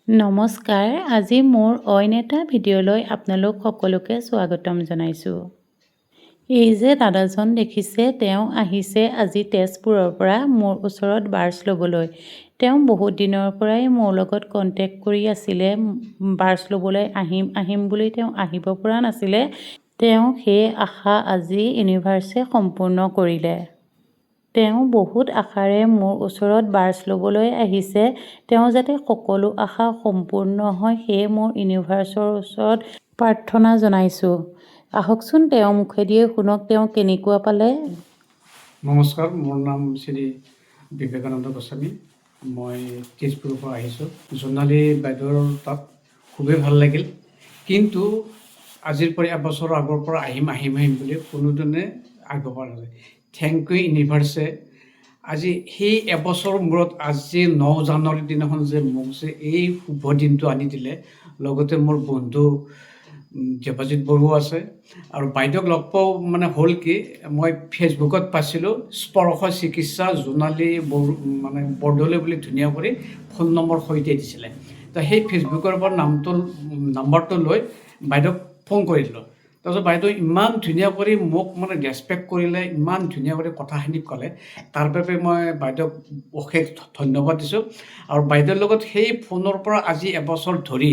নমস্কাৰ, আজি মোৰ অইন এটা ভিডিঅ'লৈ আপোনালোক সকলোকে স্বাগতম জনাইছোঁ। এই যে দাদাজন দেখিছে, তেওঁ আহিছে আজি তেজপুৰৰ পৰা মোৰ ওচৰত বাৰ্চ ল'বলৈ। তেওঁ বহুত দিনৰ পৰাই মোৰ লগত কণ্টেক্ট কৰি আছিলে, বাৰ্চ ল'বলৈ আহিম বুলি তেওঁ আহিব পৰা নাছিলে। তেওঁ সেই আশা আজি ইউনিভাৰ্ছে সম্পূৰ্ণ কৰিলে। তেওঁ বহুত আশাৰে মোৰ ওচৰত বাৰ্চ ল'বলৈ আহিছে। তেওঁ যাতে সকলো আশা সম্পূৰ্ণ হয় সেয়ে মোৰ ইউনিভাৰ্চৰ ওচৰত প্ৰাৰ্থনা জনাইছোঁ। আহকচোন তেওঁৰ মুখেদিয়ে শুনক তেওঁ কেনেকুৱা পালে। নমস্কাৰ, মোৰ নাম শ্ৰী বিবেকানন্দ গোস্বামী। মই তেজপুৰৰ পৰা আহিছোঁ। জোনালী বাইদেউৰ তাত খুবেই ভাল লাগিল, কিন্তু আজিৰ পৰা এবছৰৰ আগৰ পৰা আহিম বুলি কোনোদিনে আগৰ পৰা নাযায়। Thank you universe. আজি সেই এবছৰৰ মূৰত আজি 9 জানুৱাৰীৰ দিনাখন যে মোক যে এই শুভ দিনটো আনি দিলে, লগতে মোৰ বন্ধু দেৱজিৎ বড়ো আছে আৰু বাইদেউক লগ পাওঁ মানে হ'ল কি, মই ফেচবুকত পাইছিলোঁ স্পৰ্শ চিকিৎসা জোনালী বৰদলৈ বুলি ধুনীয়া কৰি ফোন নম্বৰ সৈতে দিছিলে। তো সেই ফেচবুকৰ পৰা নাম্বাৰটো লৈ বাইদেউক ফোন কৰিলোঁ। তাৰপিছত বাইদেউ ইমান ধুনীয়া কৰি মোক মানে ৰেচপেক্ট কৰিলে, ইমান ধুনীয়া কৰি কথাখিনি ক'লে, তাৰ বাবে মই বাইদেউক অশেষ ধন্যবাদ দিছোঁ। আৰু বাইদেউৰ লগত সেই ফোনৰ পৰা আজি এবছৰ ধৰি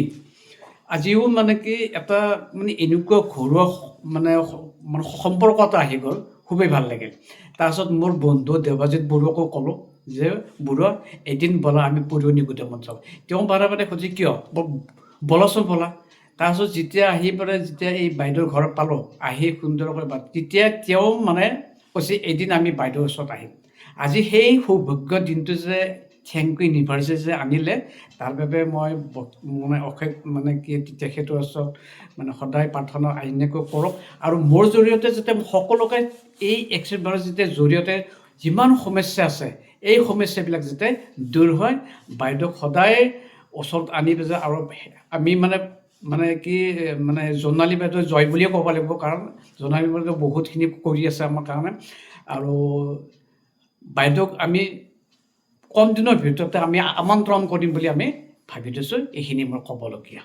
আজিও মানে কি এটা মানে এনেকুৱা ঘৰুৱা মানে সম্পৰ্ক এটা আহি গ'ল, খুবেই ভাল লাগিল। তাৰপিছত মোৰ বন্ধু দেৱজিৎ বড়োকো ক'লোঁ যে বড়ো এদিন ব'লা আমি পুৰণি গুদামত যাওঁ। তেওঁ বাৰে সুধি কিয়, ব'লাচোন ব'লা। তাৰপিছত যেতিয়া আহি পেলাই যেতিয়া এই বাইদেউৰ ঘৰত পালোঁ, আহি সুন্দৰকৈ তেতিয়া তেওঁ মানে কৈছে এদিন আমি বাইদেউৰ ওচৰত আহিম। আজি সেই সৌভাগ্য দিনটো যে থেংক ইউ ইউনিভাৰ্ছে যে আনিলে, তাৰ বাবে মই মানে অশেষ মানে কি তেখেতৰ ওচৰত মানে সদায় প্ৰাৰ্থনা এনেকৈ কৰক। আৰু মোৰ জৰিয়তে যাতে সকলোকে এই এক্সিছ ভাৰ্চিটিৰ জৰিয়তে যিমান সমস্যা আছে এই সমস্যাবিলাক যাতে দূৰ হয়। বাইদেউক সদায় ওচৰত আনি পেলাই আৰু আমি মানে কি মানে জোনালী বাইদেউ জয় বুলিয়ে ক'ব লাগিব, কাৰণ জোনালী বাইদেউ বহুতখিনি কৰি আছে আমাৰ কাৰণে। আৰু বাইদেউক আমি কম দিনৰ ভিতৰতে আমি আমন্ত্ৰণ কৰিম বুলি আমি ভাবি থৈছোঁ। এইখিনি মোৰ ক'বলগীয়া।